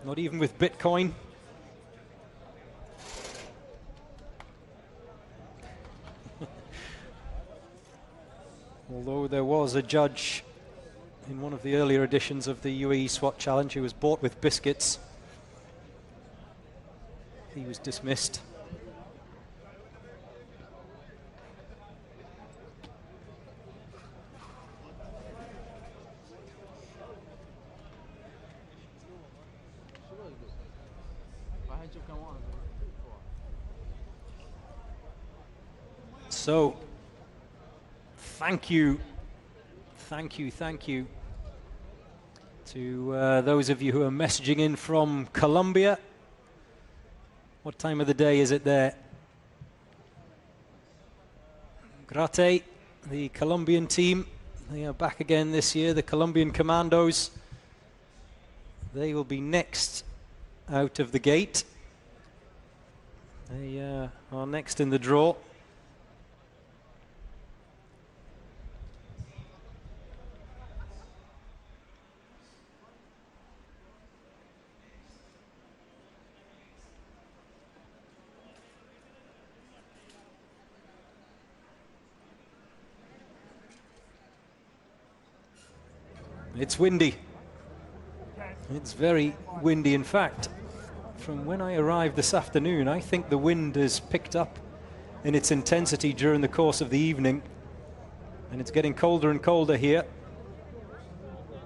Not even with Bitcoin. Although there was a judge in one of the earlier editions of the UAE SWAT Challenge who was bought with biscuits. He was dismissed. So, thank you to those of you who are messaging in from Colombia. What time of the day is it there? GRATE, the Colombian team, they are back again this year, the Colombian Commandos. They will be next out of the gate. They are next in the draw. It's windy. It's very windy. In fact, from when I arrived this afternoon, I think the wind has picked up in its intensity during the course of the evening, and it's getting colder and colder here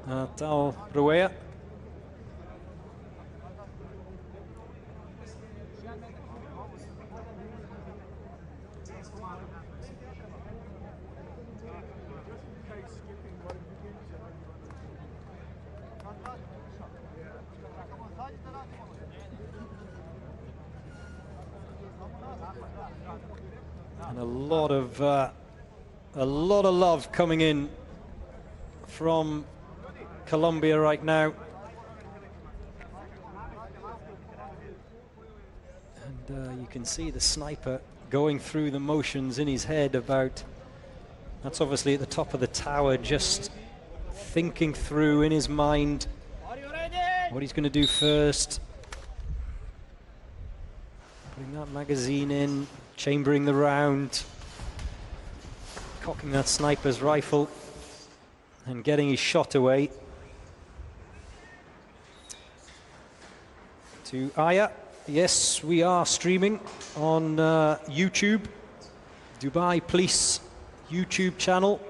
at Al Ruwaya. And a lot of love coming in from Colombia right now. And you can see the sniper going through the motions in his head about, that's obviously at the top of the tower, just thinking through in his mind what he's going to do first. Putting that magazine in, chambering the round, cocking that sniper's rifle, and getting his shot away. To Aya, yes, we are streaming on YouTube, Dubai Police YouTube channel.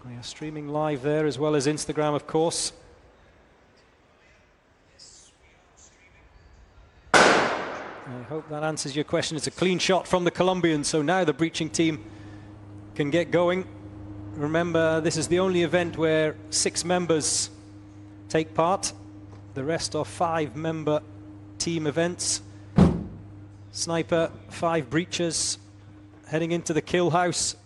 We are streaming live there as well as Instagram, of course. I hope that answers your question. It's a clean shot from the Colombians, so now the breaching team can get going. Remember, this is the only event where 6 members take part. The rest are 5-member team events. Sniper, 5 breachers, heading into the kill house.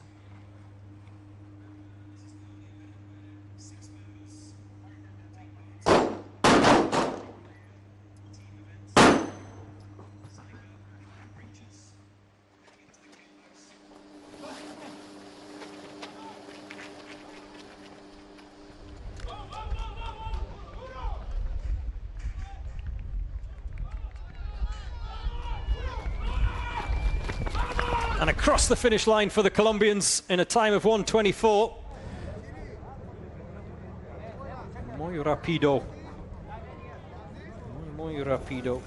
And across the finish line for the Colombians in a time of 1:24. Muy rapido. Muy rapido.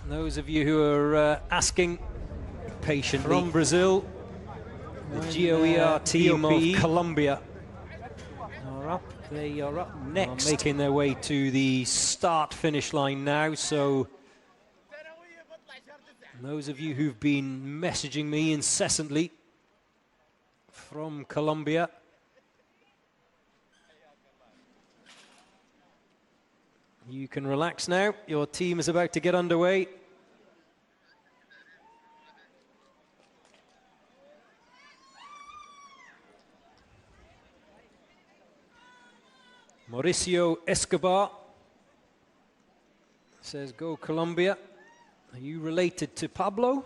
Those of you who are asking patiently, from Brazil, the GOER team of Colombia are up. They are up next, making their way to the start-finish line now. So those of you who've been messaging me incessantly from Colombia, you can relax now. Your team is about to get underway. Mauricio Escobar says, go Colombia. Are you related to Pablo?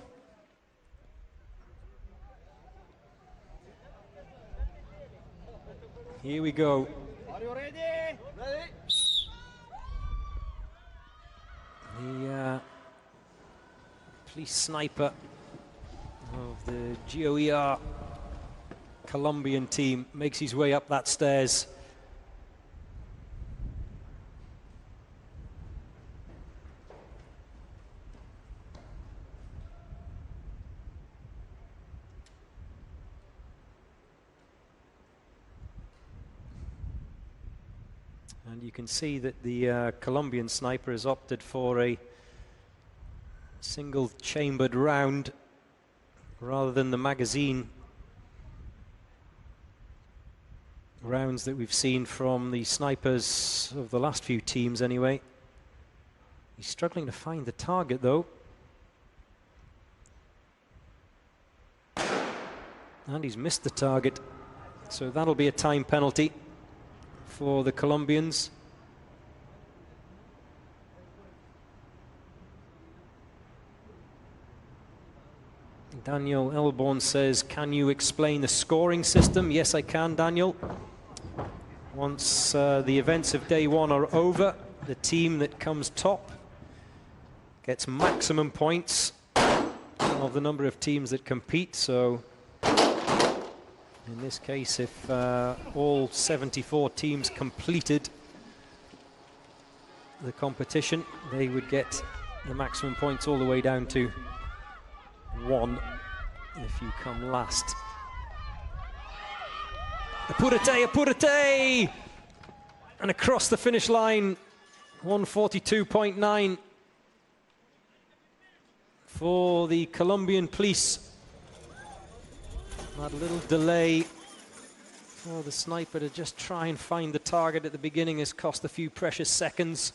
Here we go. Are you ready? Ready. The police sniper of the GOER Colombian team makes his way up that stairs. And you can see that the Colombian sniper has opted for a single chambered round rather than the magazine rounds that we've seen from the snipers of the last few teams anyway. He's struggling to find the target though. And he's missed the target, so that'll be a time penalty for the Colombians. Daniel Elborn says, can you explain the scoring system? Yes, I can, Daniel. Once the events of day one are over, the team that comes top gets maximum points of the number of teams that compete. So in this case, if all 74 teams completed the competition, they would get the maximum points all the way down to 1 if you come last. Apurate! And across the finish line, 142.9 for the Colombian police. That little delay for the sniper to just try and find the target at the beginning has cost a few precious seconds.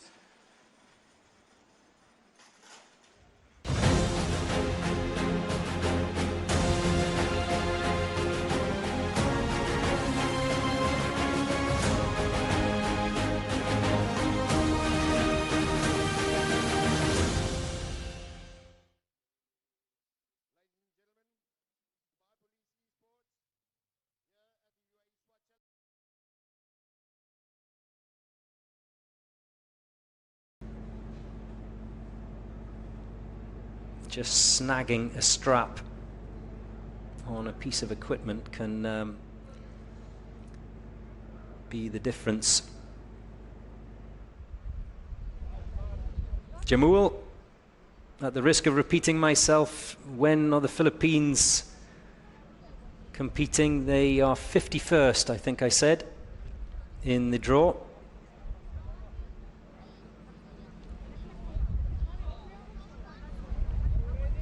Just snagging a strap on a piece of equipment can be the difference. Jamul, at the risk of repeating myself, when are the Philippines competing? They are 51st, I think I said, in the draw.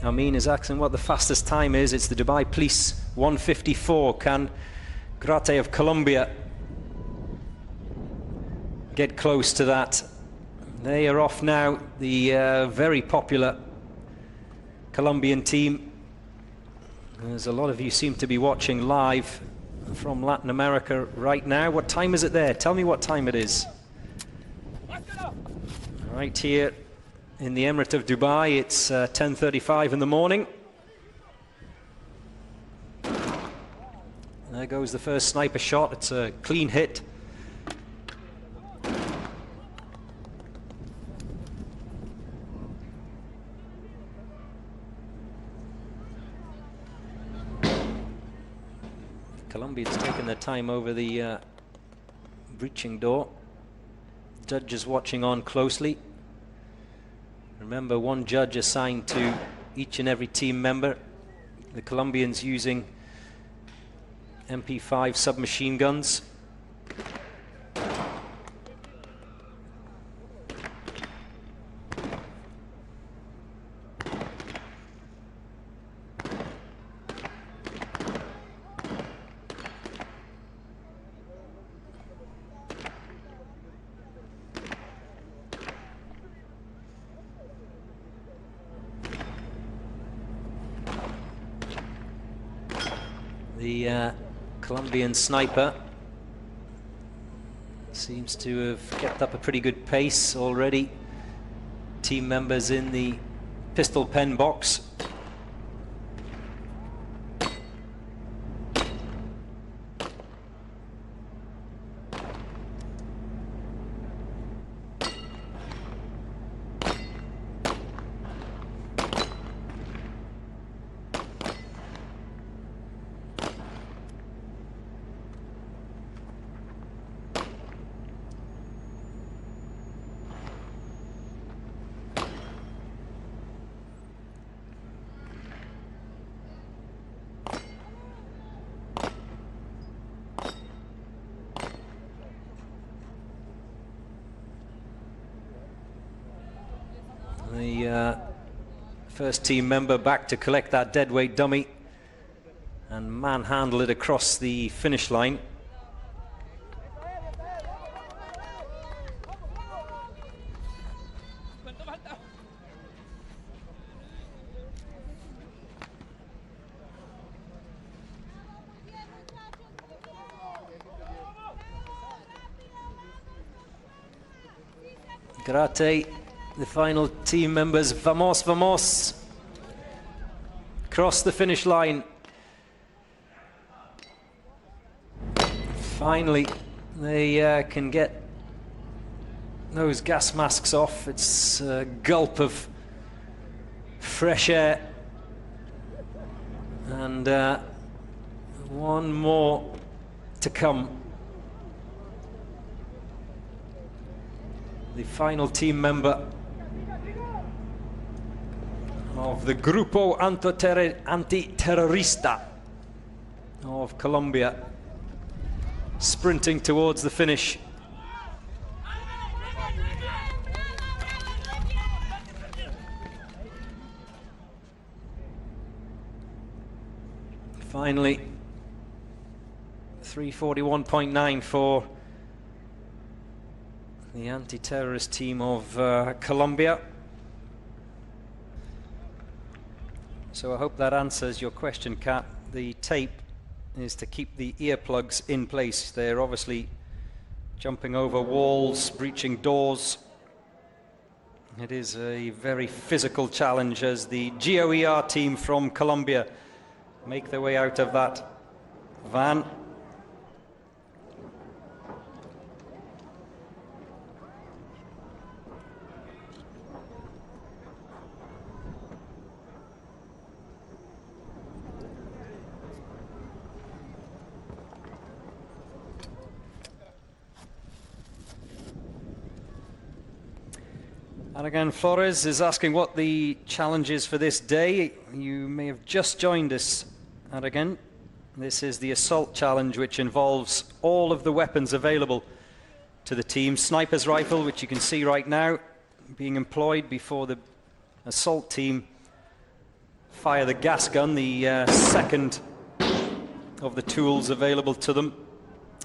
Amin is asking what the fastest time is. It's the Dubai Police 1:54. Can GRATE of Colombia get close to that? They are off now, the very popular Colombian team. There's a lot of you seem to be watching live from Latin America right now. What time is it there? Tell me what time it is. Right here in the Emirate of Dubai, it's 10:35 in the morning. There goes the first sniper shot. It's a clean hit. Colombia's taken their time over the breaching door. Judges watching on closely. Remember, one judge assigned to each and every team member. The Colombians using MP5 submachine guns. The Colombian sniper seems to have kept up a pretty good pace already. Team members in the pistol pen box. First team member back to collect that deadweight dummy and manhandle it across the finish line. GRATE, the final team members, vamos, vamos, cross the finish line. Finally, they can get those gas masks off. It's a gulp of fresh air. And one more to come. The final team member of the Grupo Antiterrorista of Colombia, sprinting towards the finish. Finally, 341.9 for the anti-terrorist team of Colombia. So I hope that answers your question, Kat. The tape is to keep the earplugs in place. They're obviously jumping over walls, breaching doors. It is a very physical challenge as the GOER team from Colombia make their way out of that van. And again, Flores is asking what the challenge is for this day. You may have just joined us, and again, this is the assault challenge, which involves all of the weapons available to the team. Sniper's rifle, which you can see right now, being employed before the assault team fire the gas gun, the second of the tools available to them.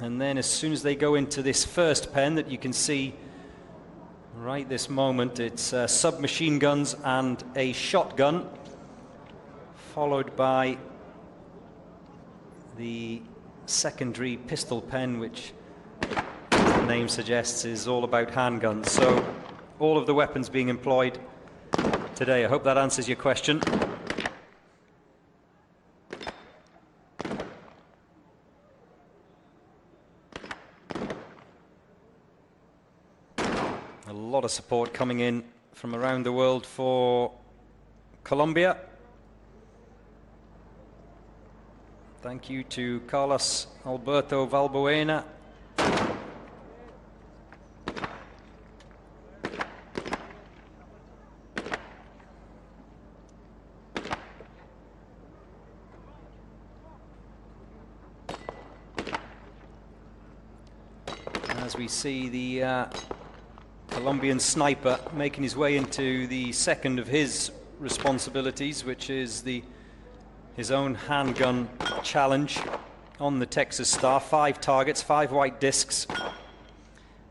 And then as soon as they go into this first pen that you can see right this moment, it's submachine guns and a shotgun, followed by the secondary pistol pen, which the name suggests is all about handguns. So all of the weapons being employed today. I hope that answers your question. A lot of support coming in from around the world for Colombia. Thank you to Carlos Alberto Valbuena. As we see the Colombian sniper making his way into the second of his responsibilities, which is his own handgun challenge on the Texas Star. 5 targets, 5 white discs.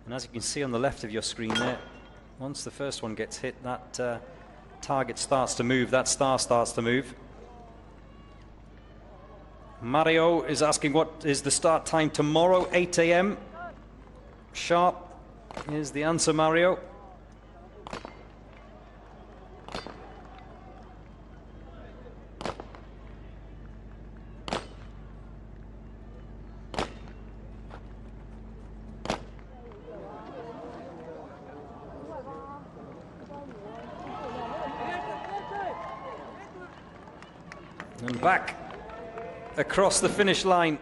And as you can see on the left of your screen there, once the first one gets hit, that target starts to move, that star starts to move. Mario is asking what is the start time tomorrow. 8 a.m. sharp. Here's the answer, Mario. And back across the finish line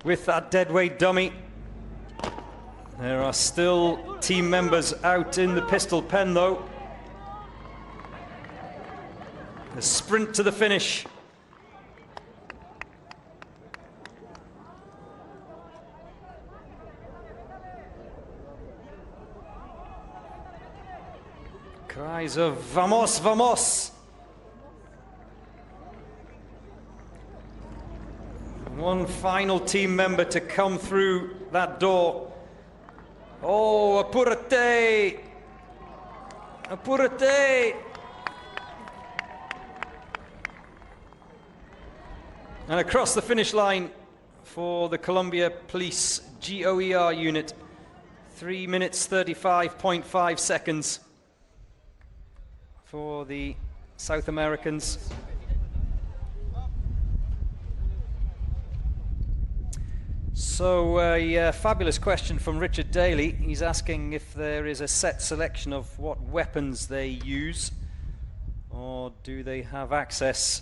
with that deadweight dummy. There are still team members out in the pistol pen, though. The sprint to the finish. Cries of "Vamos, vamos!" One final team member to come through that door. Oh, apúrate! Apúrate! And across the finish line for the Colombia Police GOER unit, 3 minutes 35.5 seconds for the South Americans. So a fabulous question from Richard Daly. He's asking if there is a set selection of what weapons they use, or do they have access?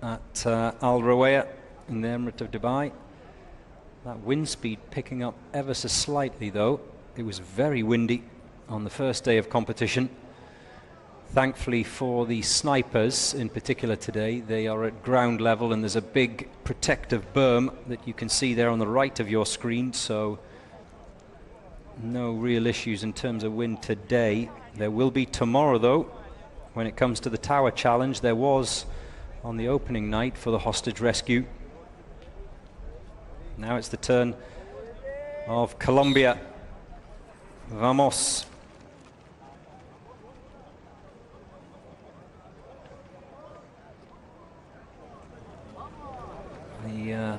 At Al Rawaya in the Emirate of Dubai. That wind speed picking up ever so slightly though. It was very windy on the first day of competition. Thankfully for the snipers in particular today, they are at ground level and there's a big protective berm that you can see there on the right of your screen, so no real issues in terms of wind today. There will be tomorrow though. When it comes to the tower challenge, there was on the opening night for the hostage rescue. Now it's the turn of Colombia. Vamos. The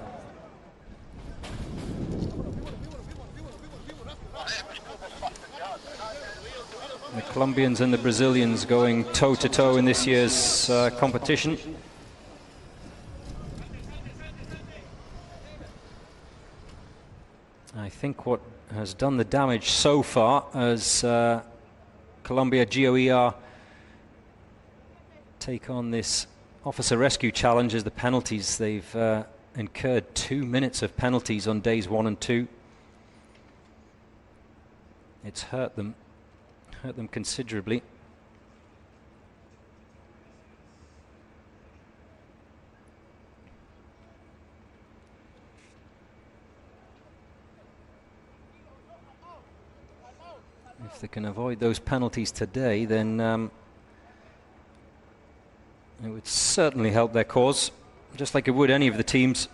Colombians and the Brazilians going toe-to-toe in this year's competition. I think what has done the damage so far as Colombia GOER take on this officer rescue challenge is the penalties. They've incurred 2 minutes of penalties on days 1 and 2. It's hurt them considerably. If they can avoid those penalties today, then it would certainly help their cause, just like it would any of the teams.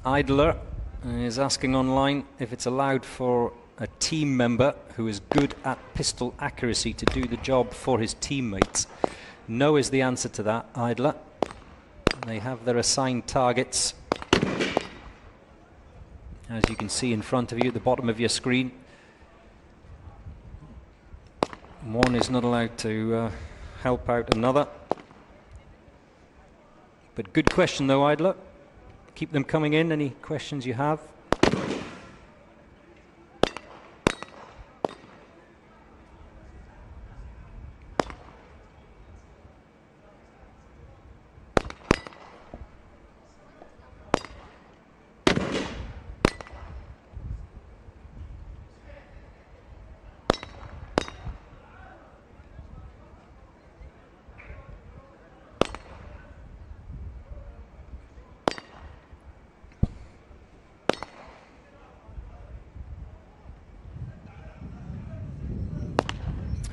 Idler is asking online if it's allowed for a team member who is good at pistol accuracy to do the job for his teammates. No is the answer to that, Idler. They have their assigned targets, as you can see in front of you at the bottom of your screen. One is not allowed to help out another. But good question though, Idler. Keep them coming in, any questions you have.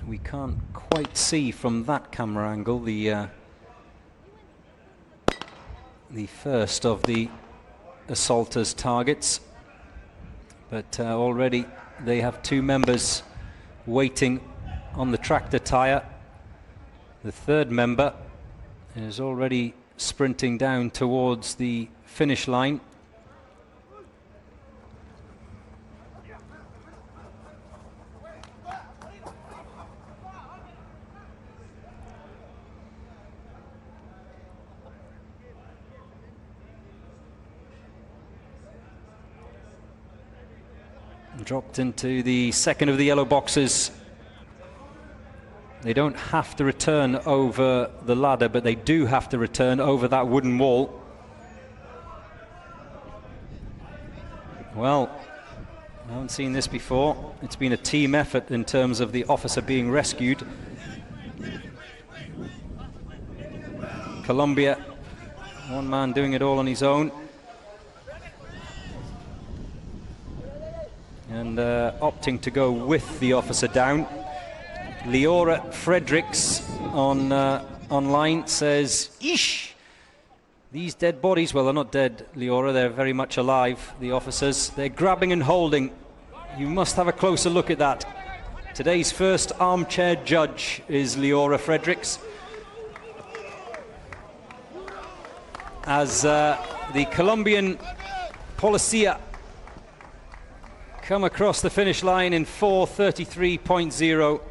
We can't quite see from that camera angle the first of the assaulters' targets, but already they have 2 members waiting on the tractor tire. The third member is already sprinting down towards the finish line. dropped into the second of the yellow boxes. They don't have to return over the ladder, but they do have to return over that wooden wall. Well, I haven't seen this before. It's been a team effort in terms of the officer being rescued. Colombia, one man doing it all on his own. And opting to go with the officer down. Leora Fredericks on online says, "Eesh! These dead bodies," well, they're not dead, Leora, they're very much alive, the officers. They're grabbing and holding. You must have a closer look at that. Today's first armchair judge is Leora Fredericks. As the Colombian Policía come across the finish line in 4:33.0.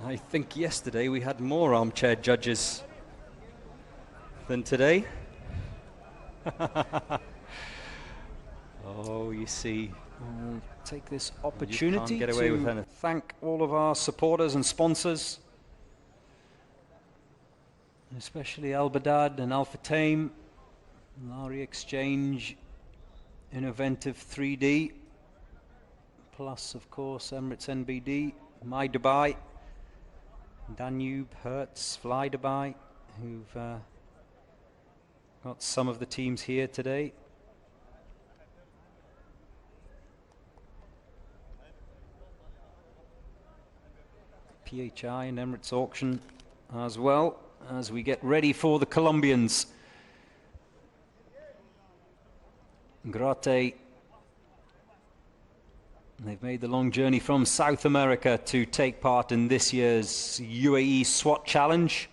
I think yesterday we had more armchair judges than today. Oh, you see, I'll take this opportunity to thank all of our supporters and sponsors, especially Al Badad and Alpha Tame, Lari Exchange, Innoventive 3D, plus of course Emirates NBD, My Dubai, Danube, Hertz, Fly Dubai, who've got some of the teams here today. PHI and Emirates Auction as well, as we get ready for the Colombians. GRATE, they've made the long journey from South America to take part in this year's UAE SWAT Challenge.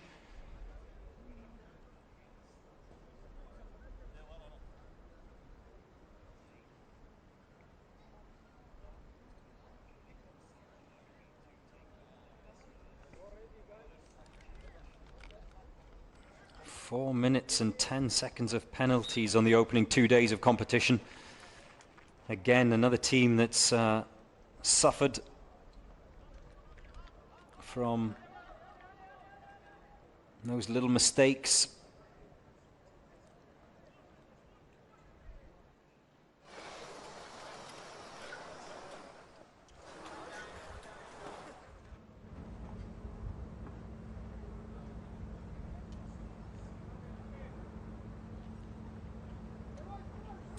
Four minutes and 10 seconds of penalties on the opening 2 days of competition. Again, another team that's suffered from those little mistakes.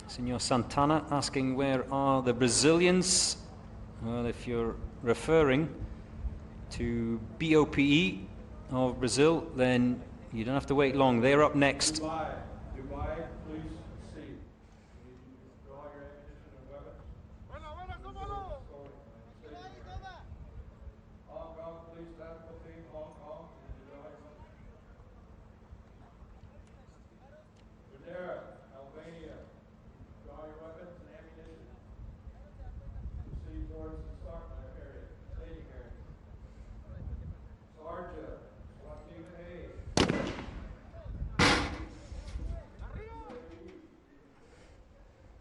Senor Santana asking, where are the Brazilians? Well, if you're referring to BOPE of Brazil, then you don't have to wait long. They're up next. Dubai, please see. Draw your ammunition and weapons. Hong Kong, please tactical team, Hong Kong. Madeira, Albania. Draw your weapons and ammunition. Proceed towards the Stockton area, staging area. Sarja, SWAT team A.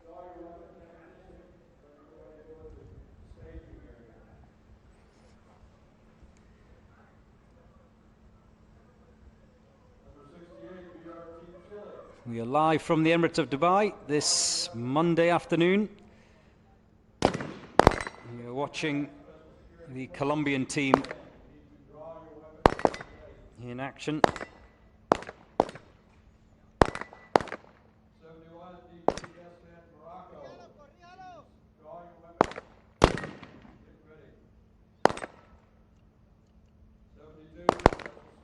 Draw your weapons and ammunition. Staging area. Number 68, BR Team Chile. We are live from the Emirates of Dubai this Monday afternoon. We are watching the Colombian team in action. 71 is DPS man Morocco. Draw your weapons. Get ready. 72,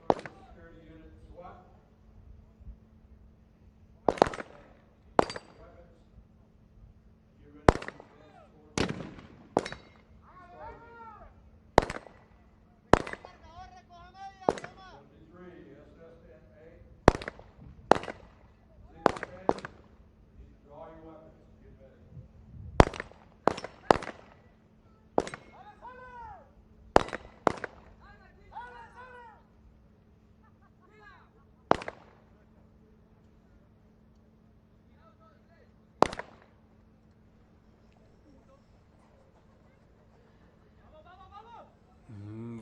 Social Security Unit SWAT. Weapons. Get ready to advance towards 73, SS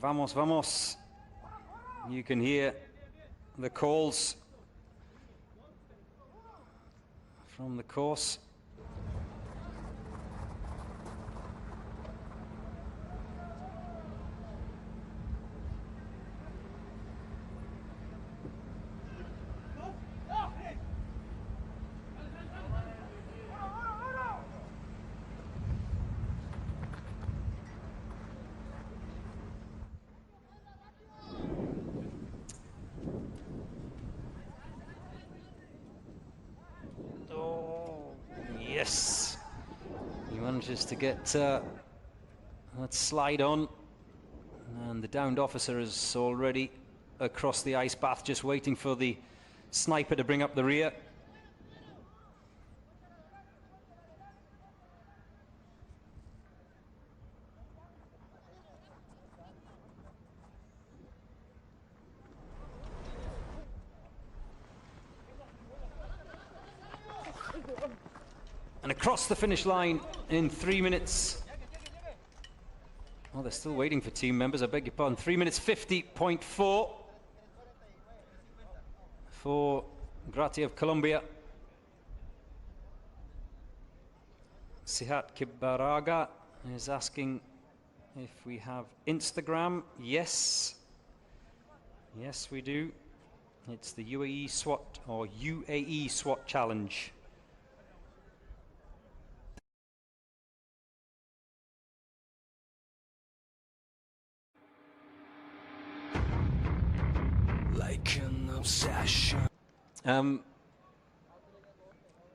Vamos, vamos. You can hear the calls from the course. Yes, he manages to get that slide on, and the downed officer is already across the ice bath, just waiting for the sniper to bring up the rear. And across the finish line in 3 minutes. Oh, they're still waiting for team members, I beg your pardon. 3 minutes 50.4 for GRATE of Colombia. Sihat Kibaraga is asking if we have Instagram. Yes. Yes, we do. It's the UAE SWAT or UAE SWAT challenge. Like an obsession.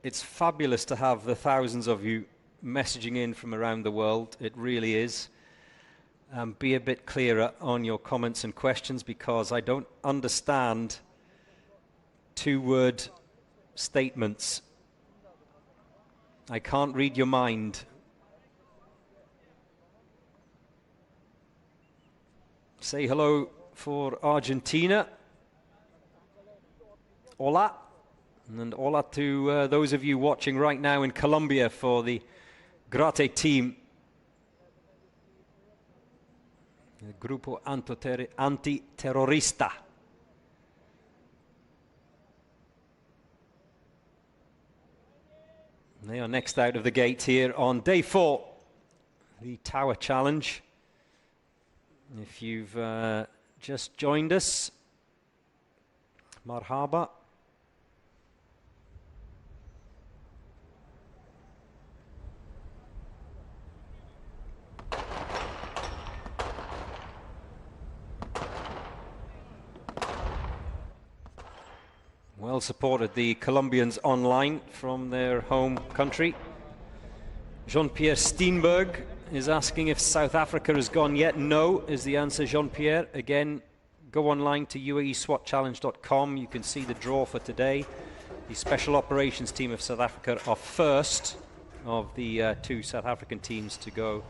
It's fabulous to have the thousands of you messaging in from around the world. It really is. Be a bit clearer on your comments and questions, because I don't understand two-word statements. I can't read your mind. Say hello for Argentina. Hola. And hola to those of you watching right now in Colombia for the GRATE team. El Grupo Antiterrorista. They are next out of the gate here on day 4, the Tower Challenge. If you've just joined us, marhaba. Well supported, the Colombians online from their home country. Jean-Pierre Steenberg is asking if South Africa has gone yet. No, is the answer, Jean-Pierre. Again, go online to uaeswatchallenge.com. You can see the draw for today. The Special Operations team of South Africa are first of the 2 South African teams to go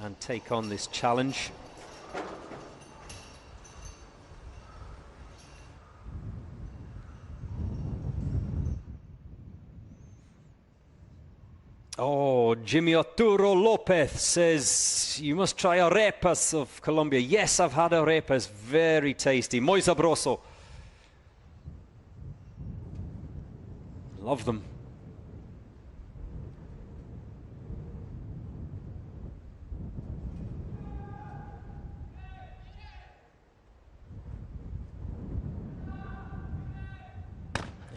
and take on this challenge. Oh, Jimmy Arturo Lopez says, you must try arepas of Colombia. Yes, I've had arepas, very tasty, muy sabroso. Love them.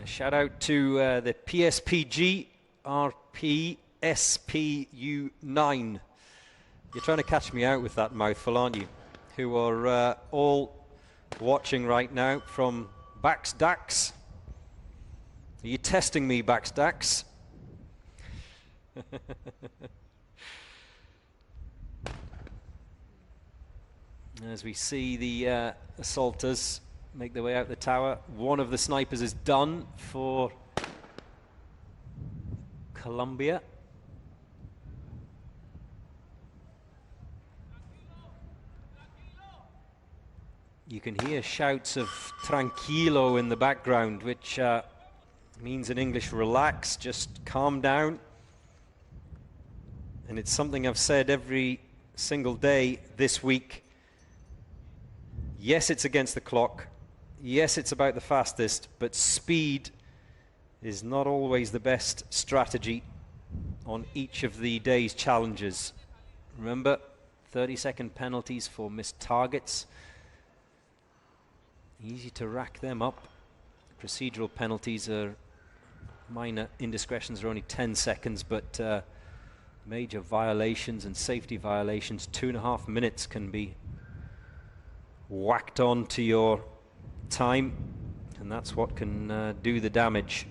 A shout out to the PSPG RP SPU9. You're trying to catch me out with that mouthful, aren't you? Who are all watching right now from Baxdax. Are you testing me, Baxdax? As we see the assaulters make their way out the tower, one of the snipers is done for Colombia. You can hear shouts of tranquilo in the background, which means in English, relax, just calm down. And it's something I've said every single day this week. Yes, it's against the clock. Yes, it's about the fastest, but speed is not always the best strategy on each of the day's challenges. Remember, 30-second penalties for missed targets. Easy to rack them up. Procedural penalties are minor indiscretions are only 10 seconds, but major violations and safety violations, 2.5 minutes can be whacked on to your time, and that's what can do the damage.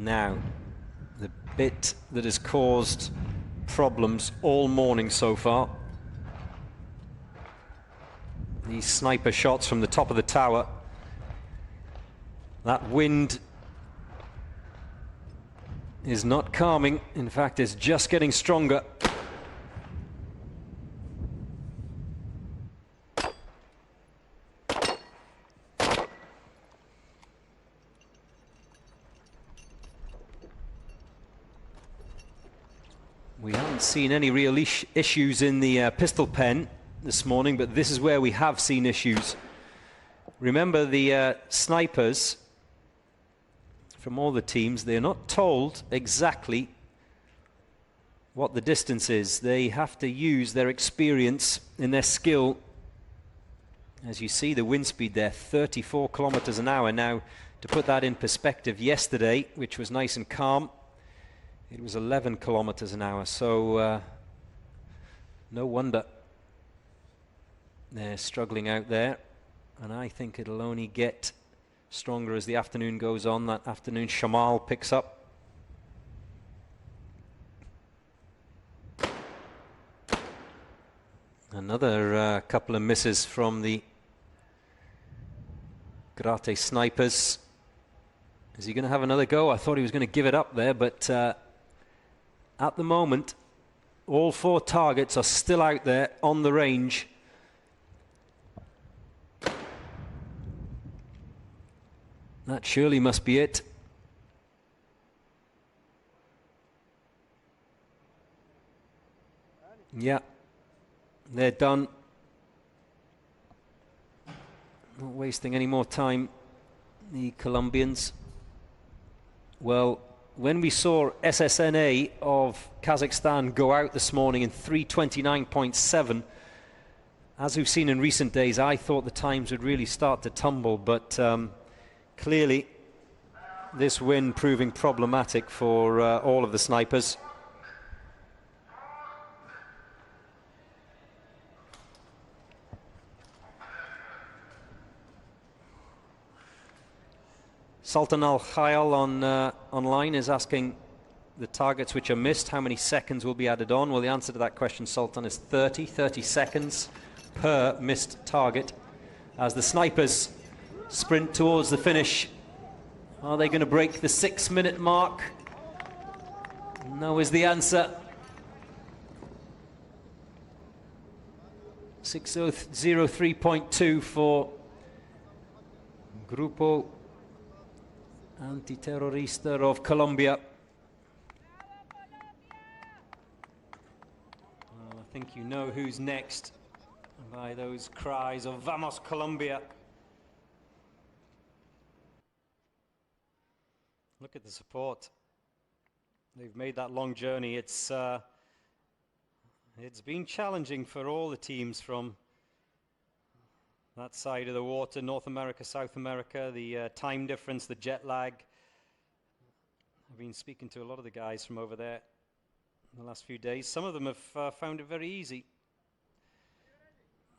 Now, the bit that has caused problems all morning so far, these sniper shots from the top of the tower. That wind is not calming. In fact, it's just getting stronger. We haven't seen any real issues in the pistol pen this morning, but this is where we have seen issues. Remember, the snipers from all the teams, they're not told exactly what the distance is. They have to use their experience and their skill. As you see, the wind speed there, 34 kilometers an hour. Now, to put that in perspective, yesterday, which was nice and calm, it was 11 kilometers an hour. So no wonder they're struggling out there, and I think it'll only get stronger as the afternoon goes on. That afternoon shamal picks up. Another couple of misses from the GRATE snipers. Is he going to have another go? I thought he was going to give it up there, but at the moment all 4 targets are still out there on the range. That surely must be it. Yeah, they're done. Not wasting any more time, the Colombians. Well, when we saw SSNA of Kazakhstan go out this morning in 3:29.7, as we've seen in recent days, I thought the times would really start to tumble, but clearly this win proving problematic for all of the snipers. Sultan Al-Khayal on online is asking the targets which are missed, how many seconds will be added on? Well, the answer to that question, Sultan, is 30 seconds per missed target as the snipers sprint towards the finish. Are they going to break the 6-minute mark? No is the answer. 6:03.2 for Grupo Antiterrorista of Colombia. Well, I think you know who's next by those cries of Vamos Colombia. Look at the support. They've made that long journey. It's been challenging for all the teams from that side of the water, North America, South America, the time difference, the jet lag. I've been speaking to a lot of the guys from over there in the last few days. Some of them have found it very easy.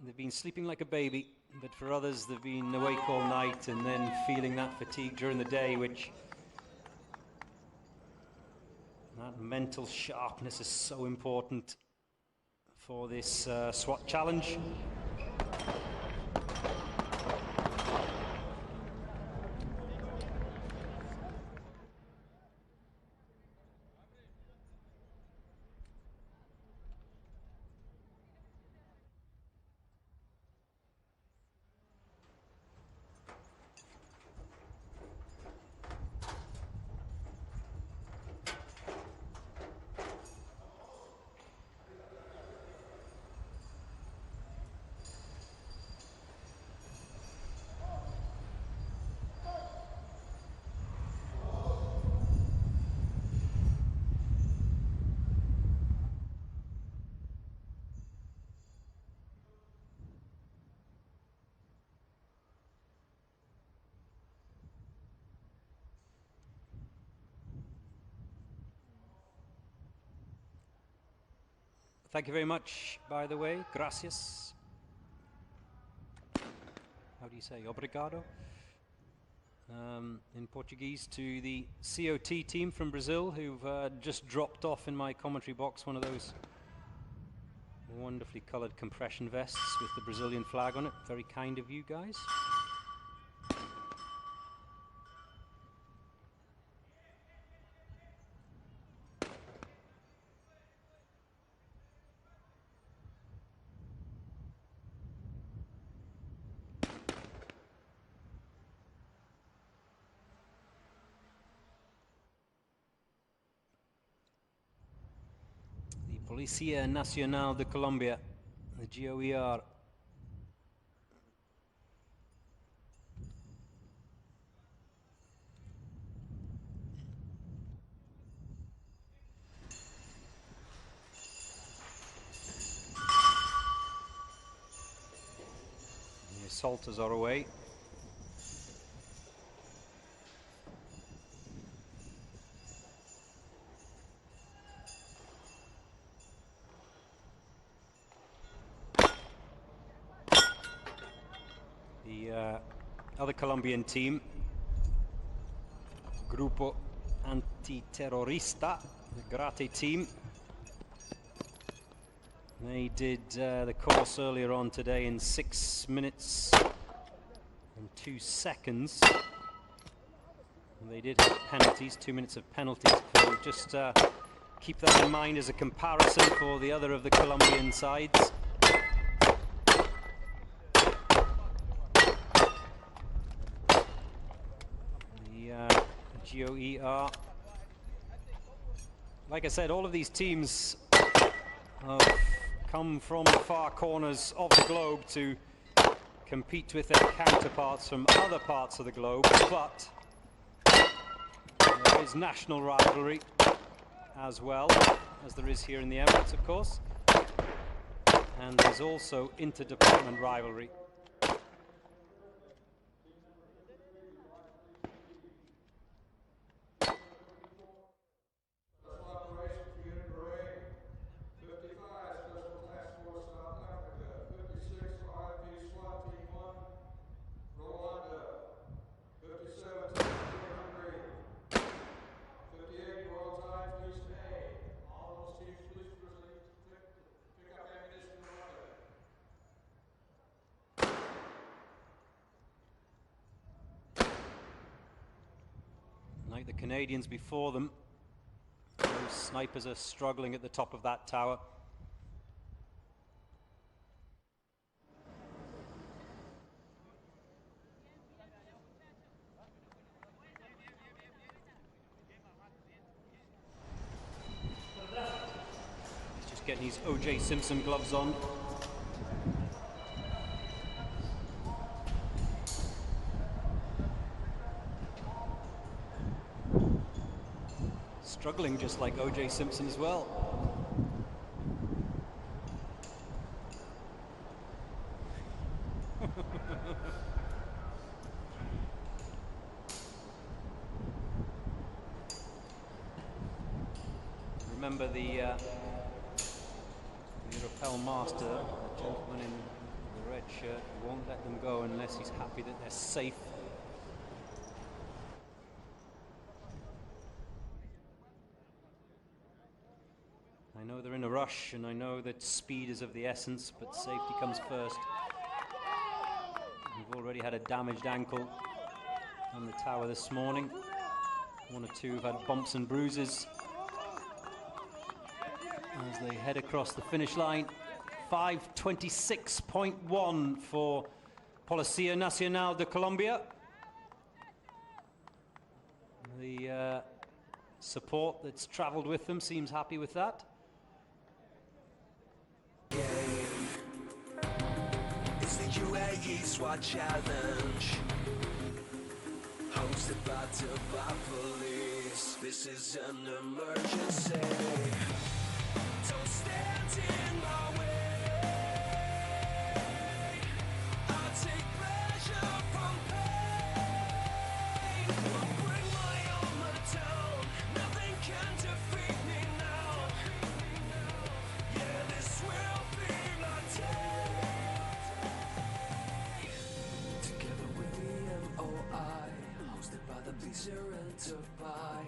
They've been sleeping like a baby, but for others they've been awake all night and then feeling that fatigue during the day, which that mental sharpness is so important for this SWAT challenge. Thank you very much, by the way. Gracias. How do you say obrigado? In Portuguese, to the COT team from Brazil, who've just dropped off in my commentary box one of those wonderfully colored compression vests with the Brazilian flag on it. Very kind of you guys. Policía Nacional de Colombia, the GOER. The assaulters are away. The other Colombian team, Grupo Antiterrorista, the GRATE team, they did the course earlier on today in 6 minutes and 2 seconds. And they did have penalties, 2 minutes of penalties. So just keep that in mind as a comparison for the other of the Colombian sides. GOER. Like I said, all of these teams have come from the far corners of the globe to compete with their counterparts from other parts of the globe, but there is national rivalry as well, as there is here in the Emirates, of course, and there's also inter-department rivalry. Like the Canadians before them, those snipers are struggling at the top of that tower. He's just getting his O.J. Simpson gloves on. Struggling just like O.J. Simpson as well. Remember the rappel master, the gentleman in the red shirt, won't let them go unless he's happy that they're safe. I know they're in a rush, and I know that speed is of the essence, but safety comes first. We've already had a damaged ankle on the tower this morning. 1 or 2 have had bumps and bruises as they head across the finish line. 5:26.1 for Policía Nacional de Colombia. The support that's traveled with them seems happy with that. It's the UAE SWAT challenge, hosted by Traba Police. This is an emergency. Don't stand in my way. I take pleasure from pain. I'll bring my armor down. Nothing can defeat me now. Yeah, this by.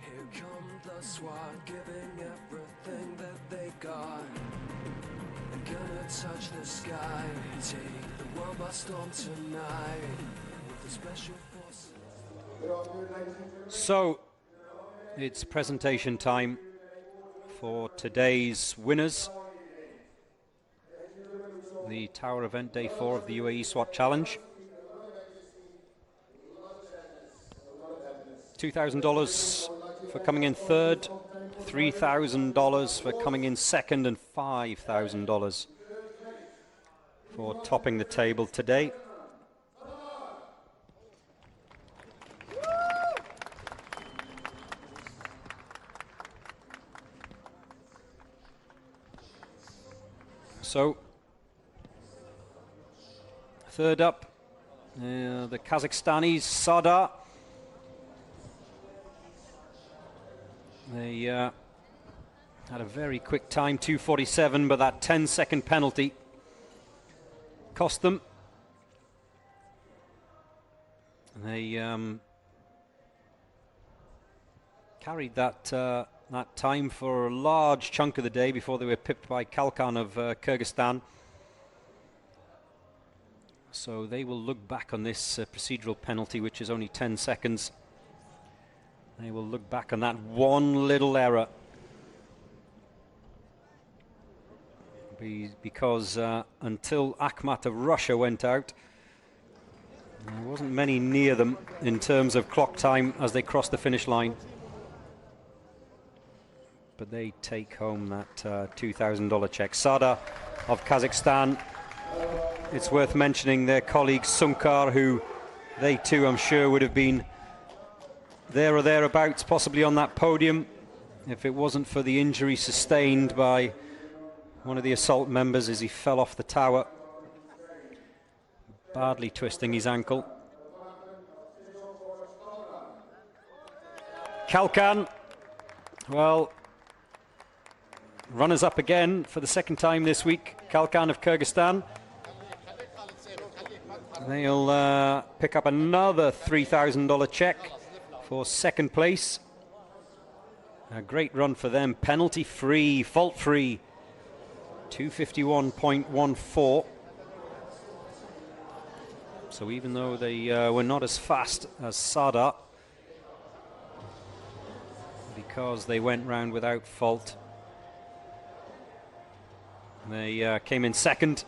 Here come the SWAT, giving everything that they got. They're gonna touch the sky, take the world by storm tonight. With the special forces. So, it's presentation time for today's winners. The Tower event, day 4 of the UAE SWAT Challenge. $2,000 for coming in third, $3,000 for coming in second, and $5,000 for topping the table today. So, third up, the Kazakhstanis, Sada. They had a very quick time, 2:47, but that 10-second penalty cost them. They carried that time for a large chunk of the day before they were pipped by Kalkan of Kyrgyzstan. So they will look back on this procedural penalty, which is only 10 seconds. They will look back on that one little error. Because until Akhmat of Russia went out, there wasn't many near them in terms of clock time as they crossed the finish line. But they take home that $2,000 check. Sada of Kazakhstan, it's worth mentioning their colleague Sunkar, who they too, I'm sure, would have been there or thereabouts, possibly on that podium, if it wasn't for the injury sustained by one of the assault members as he fell off the tower, badly twisting his ankle. Kalkan, well, runners up again for the second time this week. Kalkan of Kyrgyzstan. They'll pick up another $3,000 check for second place. A great run for them, penalty free, fault free, 251.14. So even though they were not as fast as Sada, because they went round without fault, they came in second.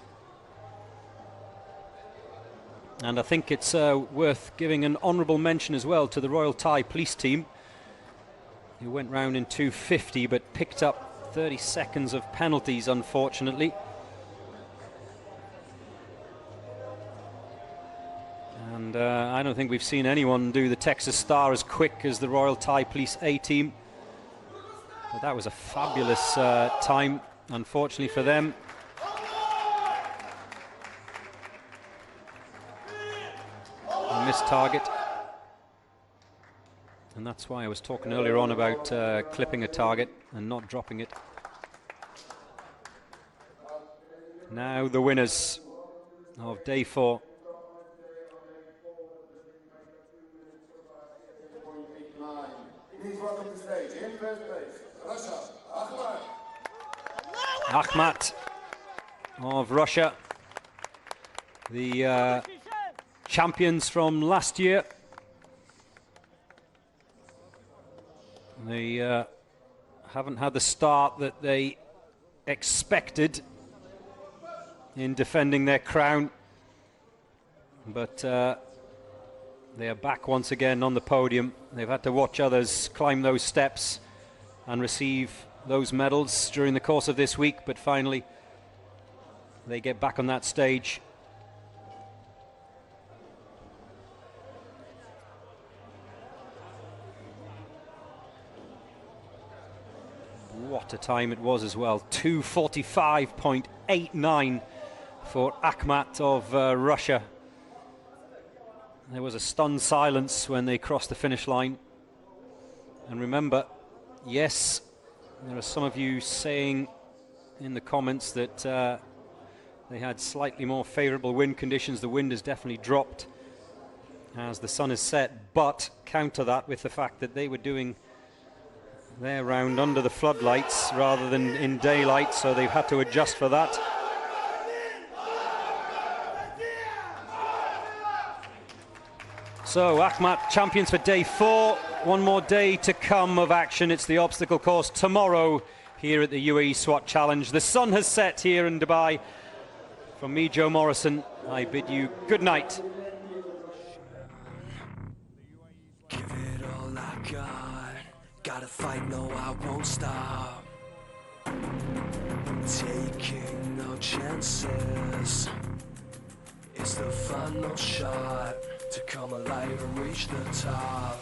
And I think it's worth giving an honourable mention as well to the Royal Thai Police team, who went round in 250 but picked up 30 seconds of penalties, unfortunately. And I don't think we've seen anyone do the Texas Star as quick as the Royal Thai Police A team. But that was a fabulous time, unfortunately for them. Missed target, and that's why I was talking earlier on about clipping a target and not dropping it. Now the winners of day 4. Akhmat of Russia, the champions from last year. They haven't had the start that they expected in defending their crown, but they are back once again on the podium. They've had to watch others climb those steps and receive those medals during the course of this week, but finally they get back on that stage. What a time it was as well. 2:45.89 for Akhmat of Russia. There was a stunned silence when they crossed the finish line. And remember, yes, there are some of you saying in the comments that they had slightly more favourable wind conditions. The wind has definitely dropped. as the sun is set, but counter that with the fact that they were doing their round under the floodlights rather than in daylight, so they've had to adjust for that. So Ahmad champions for day 4. One more day to come of action. It's the obstacle course tomorrow here at the UAE SWAT Challenge. The sun has set here in Dubai. From me, Joe Morrison, I bid you good night. Give it all I got. Gotta fight, no, I won't stop. Taking no chances. It's the final shot to come alive and reach the top.